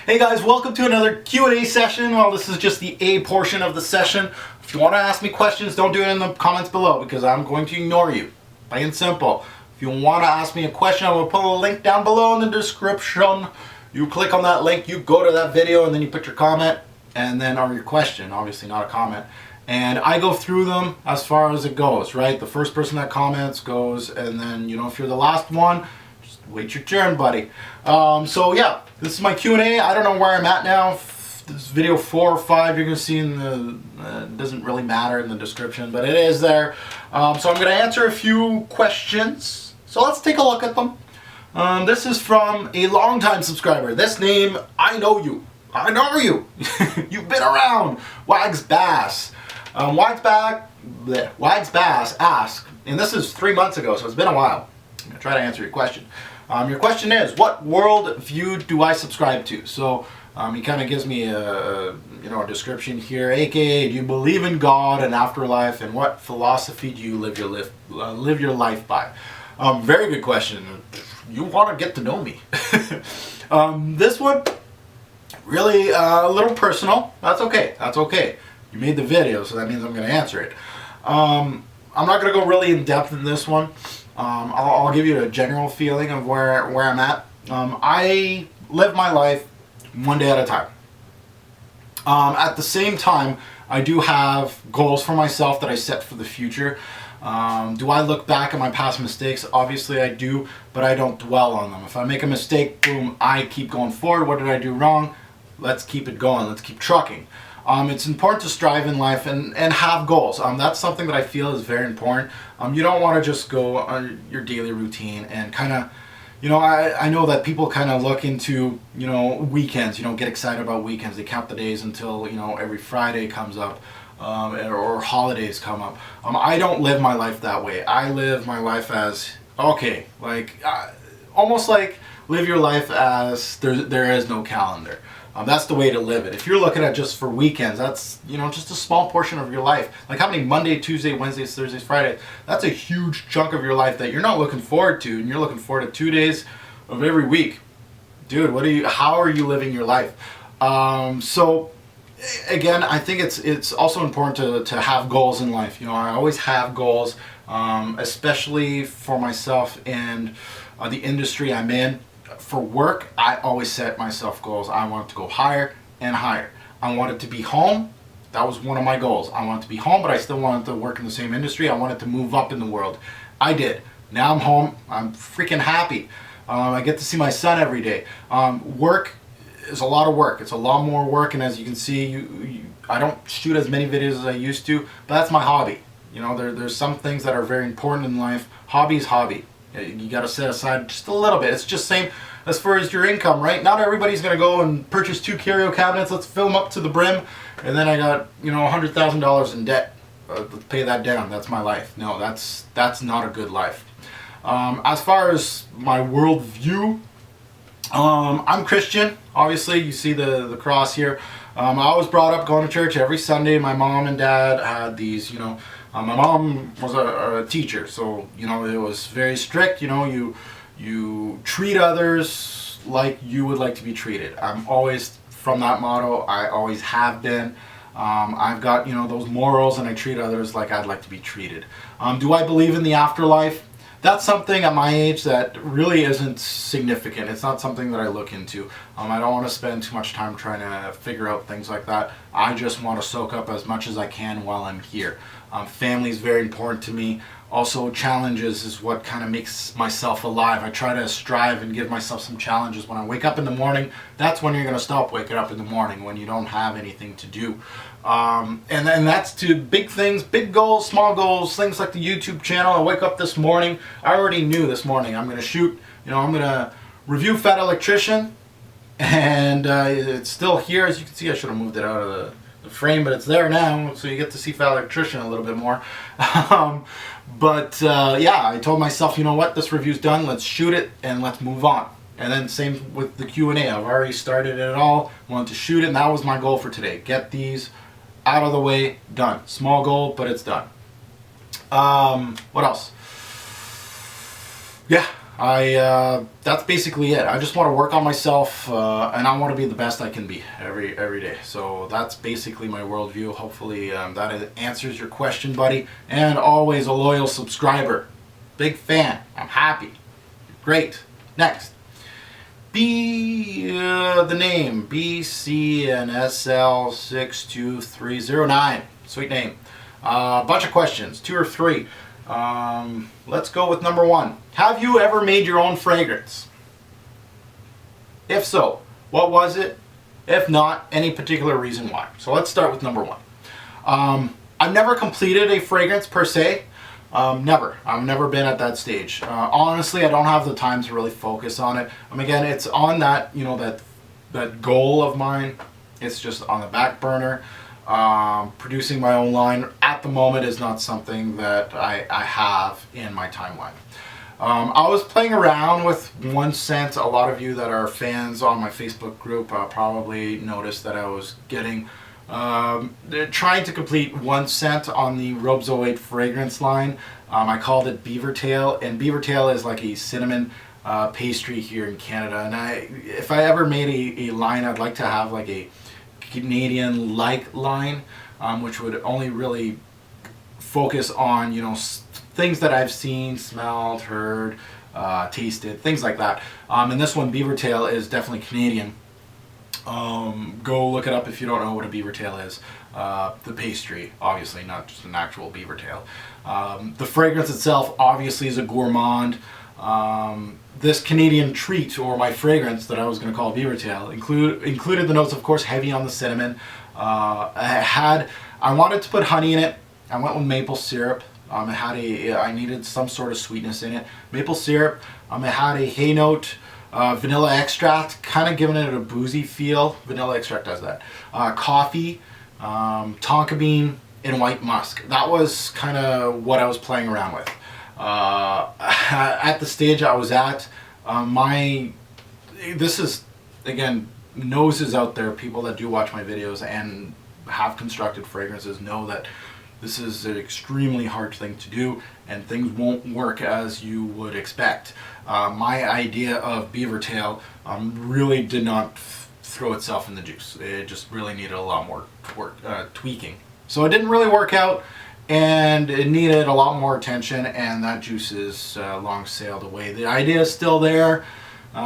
Hey guys, welcome to another Q&A session. Well, this is just the A portion of the session. If you want to ask me questions, don't do it in the comments below because I'm going to ignore you. Plain and simple. If you want to ask me a question, I will put a link down below in the description. You click on that link, you go to that video, and then you put your comment, and then, or your question, obviously not a comment. And I go through them as far as it goes, right? The first person that comments goes, and then, if you're the last one, just wait your turn, buddy. So yeah, this is my Q&A. I don't know where I'm at now. This video 4 or 5 you're going to see in the, doesn't really matter in the description, but it is there. So I'm going to answer a few questions. So let's take a look at them. This is from a longtime subscriber. This name, I know you. I know you. You've been around. Wags Bass. Wags Bass asked, and this is 3 months ago, so it's been a while. I'm going to try to answer your question. Your question is, what world view do I subscribe to? So he kind of gives me a description here, aka, do you believe in God and afterlife, and what philosophy do you live your life by? Very good question. You want to get to know me. This one, really a little personal. That's okay. That's okay. You made the video, so that means I'm going to answer it. I'm not going to go really in depth in this one. I'll give you a general feeling of where I'm at. I live my life one day at a time. At the same time, I do have goals for myself that I set for the future. Do I look back at my past mistakes? Obviously I do, but I don't dwell on them. If I make a mistake, boom, I keep going forward. What did I do wrong? Let's keep it going. Let's keep trucking. It's important to strive in life and have goals. That's something that I feel is very important. You don't want to just go on your daily routine and kind of, I know that people kind of look into, weekends, get excited about weekends. They count the days until, every Friday comes up, or holidays come up. I don't live my life that way. I live my life as, okay, like, almost like live your life as there is no calendar. That's the way to live it. If you're looking at just for weekends, that's, just a small portion of your life. Like how many Monday, Tuesday, Wednesdays, Thursdays, Fridays, that's a huge chunk of your life that you're not looking forward to, and you're looking forward to 2 days of every week. Dude, how are you living your life? So again, I think it's also important to have goals in life. I always have goals, especially for myself and the industry I'm in. For work, I always set myself goals. I want to go higher and higher. I wanted to be home. That was one of my goals. I wanted to be home, but I still wanted to work in the same industry. I wanted to move up in the world. I did. Now I'm home. I'm freaking happy. I get to see my son every day. Work is a lot of work. It's a lot more work, and as you can see, I don't shoot as many videos as I used to, but that's my hobby. There's some things that are very important in life. Hobby is hobby. You got to set aside just a little bit. It's just same as far as your income, right? Not everybody's going to go and purchase 2 curio cabinets. Let's fill them up to the brim, and then I got $100,000 in debt. Let's pay that down. That's my life. No, that's not a good life. As far as my world view, I'm Christian. Obviously, you see the cross here. I was brought up going to church every Sunday. My mom and dad had these, my mom was a teacher, so it was very strict. You treat others like you would like to be treated. I'm always from that motto. I always have been. I've got those morals, and I treat others like I'd like to be treated. Do I believe in the afterlife? That's something at my age that really isn't significant. It's not something that I look into. I don't want to spend too much time trying to figure out things like that. I just want to soak up as much as I can while I'm here. Family is very important to me. Also, challenges is what kind of makes myself alive. I try to strive and give myself some challenges. When I wake up in the morning, that's when you're going to stop waking up in the morning, when you don't have anything to do. And that's to big things, big goals, small goals, things like the YouTube channel. I wake up this morning. I already knew this morning I'm going to shoot, I'm going to review Fat Electrician. And it's still here. As you can see, I should have moved it out of the frame, but it's there now, so you get to see Fat Electrician a little bit more. Yeah, I told myself, you know what, this review's done, let's shoot it and let's move on. And then same with the Q&A. I've already started it all, wanted to shoot it, and that was my goal for today. Get these out of the way, done. Small goal, but it's done. What else? Yeah, That's basically it. I just want to work on myself, and I want to be the best I can be every day. So that's basically my worldview. Hopefully that answers your question, buddy. And always a loyal subscriber. Big fan. I'm happy. Great. Next. The name BCNSL62309. Sweet name. Bunch of questions, 2 or 3. Let's go with number 1. Have you ever made your own fragrance? If so, what was it? If not, any particular reason why? So let's start with number 1. I've never completed a fragrance per se. Never. I've never been at that stage. Honestly, I don't have the time to really focus on it. Again, it's on that, that goal of mine. It's just on the back burner. Producing my own line at the moment is not something that I have in my timeline. I was playing around with one scent. A lot of you that are fans on my Facebook group probably noticed that I was trying to complete one scent on the Robes 08 fragrance line. I called it Beaver Tail, and Beaver Tail is like a cinnamon pastry here in Canada. And if I ever made a line, I'd like to have like a Canadian-like line, which would only really focus on things that I've seen, smelled, heard, tasted, things like that. And this one, Beaver Tail, is definitely Canadian. Go look it up if you don't know what a beaver tail is. The pastry, obviously, not just an actual beaver tail. The fragrance itself, obviously, is a gourmand. This Canadian treat, or my fragrance that I was going to call beaver tail, included the notes, of course, heavy on the cinnamon. I wanted to put honey in it. I went with maple syrup. I needed some sort of sweetness in it. Maple syrup. It had a hay note. Vanilla extract, kind of giving it a boozy feel. Vanilla extract does that. Coffee, tonka bean, and white musk. That was kind of what I was playing around with. At the stage I was at, this is, again, noses out there, people that do watch my videos and have constructed fragrances know that this is an extremely hard thing to do, and things won't work as you would expect. My idea of beaver tail really did not throw itself in the juice. It just really needed a lot more tweaking. So it didn't really work out, and it needed a lot more attention, and that juice is long sailed away. The idea is still there.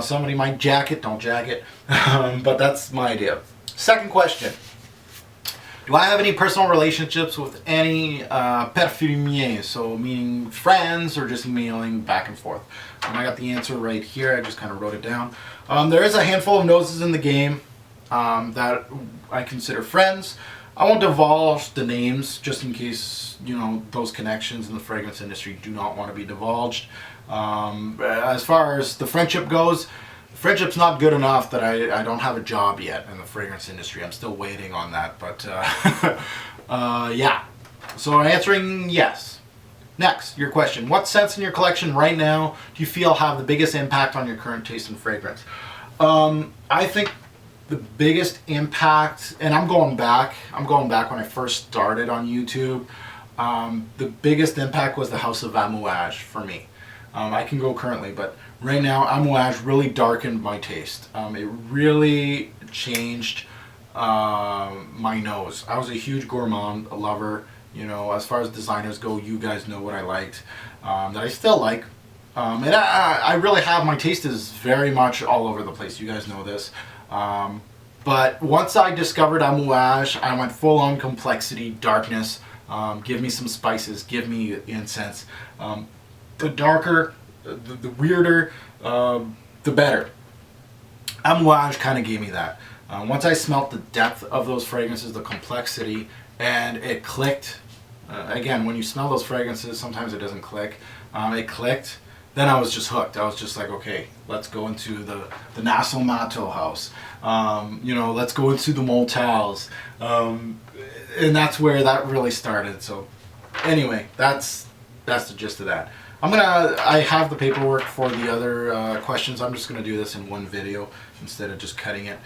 Somebody might jack it, don't jack it, but that's my idea. Second question. Do I have any personal relationships with any parfumiers, so meaning friends or just emailing back and forth? And I got the answer right here. I just kind of wrote it down. There is a handful of noses in the game that I consider friends. I won't divulge the names just in case, those connections in the fragrance industry do not want to be divulged. As far as the friendship goes, friendship's not good enough that I don't have a job yet in the fragrance industry. I'm still waiting on that, but yeah. So answering yes. Next, your question. What scents in your collection right now do you feel have the biggest impact on your current taste in fragrance? I think the biggest impact, and I'm going back when I first started on YouTube, the biggest impact was the House of Amouage for me. I can go currently, but right now Amouage really darkened my taste. It really changed my nose. I was a huge gourmand, a lover. As far as designers go, you guys know what I liked, that I still like. And I really have, my taste is very much all over the place. You guys know this. But once I discovered Amouage, I went full on complexity, darkness. Give me some spices, give me incense. The darker, the weirder, the better. Amouage kind of gave me that. Once I smelt the depth of those fragrances, the complexity, and it clicked. Again, when you smell those fragrances, sometimes it doesn't click. It clicked. Then I was just hooked. I was just like, okay, let's go into the Nassau Mato house. Let's go into the motels. And that's where that really started. So anyway, that's the gist of that. I have the paperwork for the other questions. I'm just gonna do this in one video instead of just cutting it.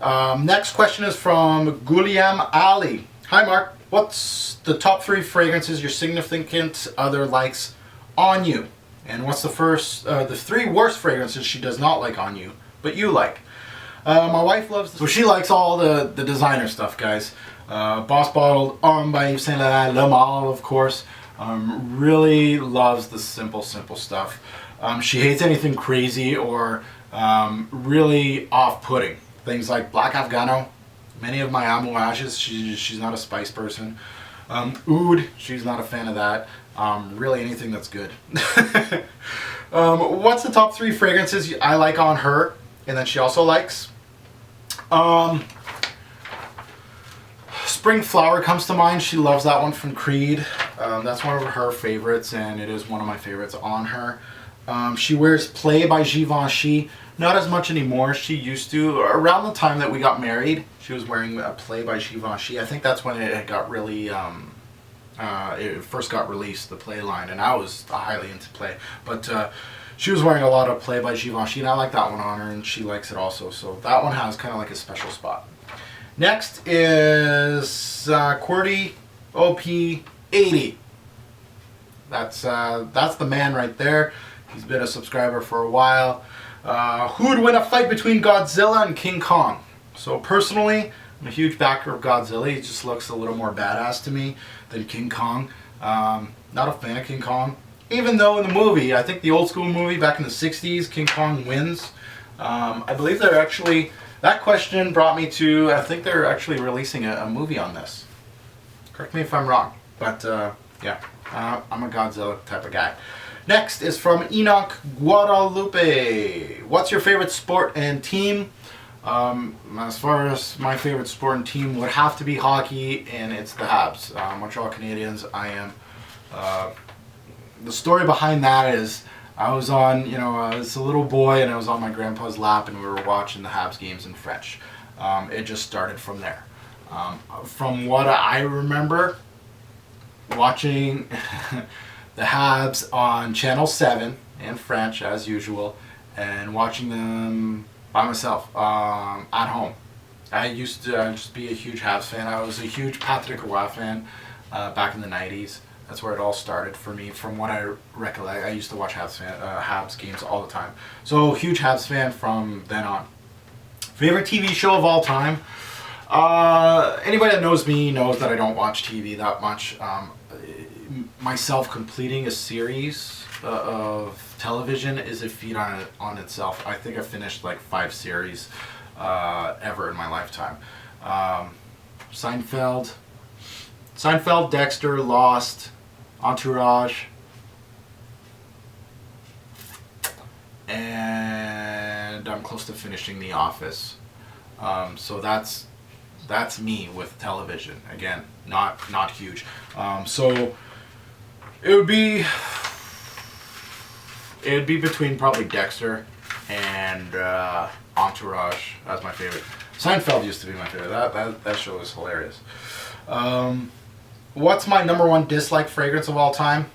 Next question is from Guliam Ali. Hi Mark, what's the top 3 fragrances your significant other likes on you? And what's the 3 worst fragrances she does not like on you, but you like? My wife loves, so she likes all the designer stuff, guys. Boss Bottled Homme by Yves Saint Laurent, Le Male, of course. Really loves the simple stuff. She hates anything crazy or really off-putting. Things like Black Afghano, many of my amouages, she's not a spice person. Oud, she's not a fan of that. Really anything that's good. What's the top 3 fragrances I like on her and that she also likes? Spring Flower comes to mind. She loves that one from Creed. That's one of her favorites, and it is one of my favorites on her. She wears Play by Givenchy. Not as much anymore. She used to. Around the time that we got married, she was wearing a Play by Givenchy. I think that's when it got really, it first got released, the Play line, and I was highly into Play. But she was wearing a lot of Play by Givenchy, and I like that one on her, and she likes it also. So that one has kind of like a special spot. Next is Q2.Op80. That's the man right there. He's been a subscriber for a while. Who would win a fight between Godzilla and King Kong? So personally, I'm a huge backer of Godzilla. He just looks a little more badass to me than King Kong. Not a fan of King Kong. Even though in the movie, I think the old school movie back in the 60s, King Kong wins. I believe they're actually, that question brought me to, I think they're actually releasing a movie on this. Correct me if I'm wrong. But yeah, I'm a Godzilla type of guy. Next is from Enoch Guadalupe. What's your favorite sport and team? As far as my favorite sport and team would have to be hockey, and it's the Habs. Montreal Canadiens. I am. The story behind that is I was on, I was a little boy and I was on my grandpa's lap and we were watching the Habs games in French. It just started from there. From what I remember, watching the Habs on Channel 7 in French as usual, and watching them by myself at home. I used to just be a huge Habs fan. I was a huge Patrick Roy fan back in the 90s. That's where it all started for me. From what I recollect, I used to watch Habs games all the time. So huge Habs fan from then on. Favorite TV show of all time? Anybody that knows me knows that I don't watch TV that much. Myself completing a series of television is a feat on itself. I think I finished like 5 series ever in my lifetime. Seinfeld, Dexter, Lost, Entourage, and I'm close to finishing The Office. So that's me with television. Again, not huge. So it would be between probably Dexter and Entourage as my favorite. Seinfeld used to be my favorite. That show was hilarious. What's my #1 dislike fragrance of all time?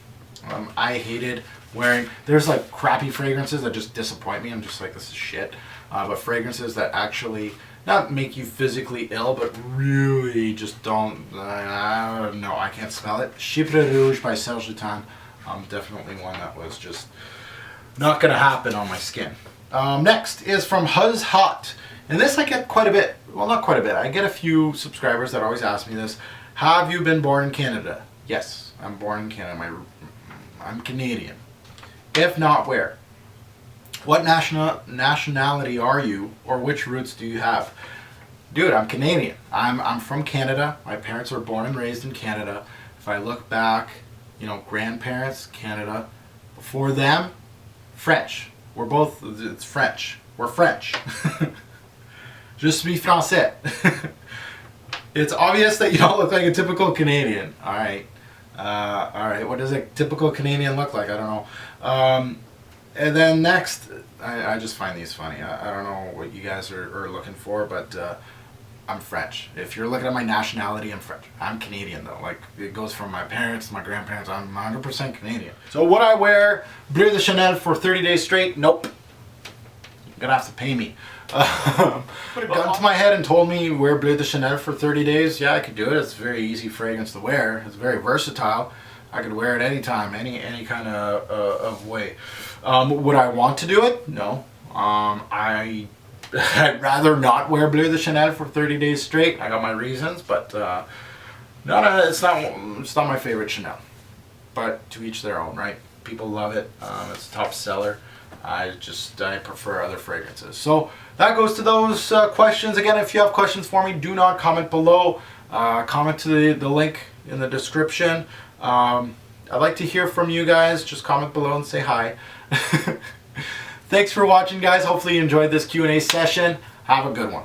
I hated wearing, there's like crappy fragrances that just disappoint me. I'm just like, this is shit. But fragrances that actually not make you physically ill, but really just don't, no, I can't smell it. Chypre Rouge by Serge Lutens. Definitely one that was just not going to happen on my skin. Next is from Huzz Hot. And this I get quite a bit. Well, not quite a bit. I get a few subscribers that always ask me this. Have you been born in Canada? Yes, I'm born in Canada. I'm Canadian. If not, where? What nationality are you, or which roots do you have? Dude, I'm Canadian. I'm from Canada. My parents were born and raised in Canada. If I look back, grandparents, Canada. Before them, French. It's French. We're French. Je suis français. It's obvious that you don't look like a typical Canadian. Alright. What does a typical Canadian look like? I don't know. And then next, I just find these funny. I don't know what you guys are looking for, but I'm French. If you're looking at my nationality, I'm French. I'm Canadian though. Like, it goes from my parents to my grandparents. I'm 100% Canadian. So would I wear Bleu de Chanel for 30 days straight? Nope. You're gonna have to pay me. Put a gun to my head and told me wear Bleu de Chanel for 30 days. Yeah, I could do it. It's a very easy fragrance to wear. It's very versatile. I could wear it anytime, any kind of way. Would I want to do it? No. I'd rather not wear Bleu de Chanel for 30 days straight. I got my reasons, but it's not my favorite Chanel. But to each their own, right? People love it. It's a top seller. I prefer other fragrances. So that goes to those questions. Again, if you have questions for me, do not comment below. Comment to the link in the description. I'd like to hear from you guys. Just comment below and say hi. Thanks for watching, guys. Hopefully you enjoyed this Q&A session. Have a good one.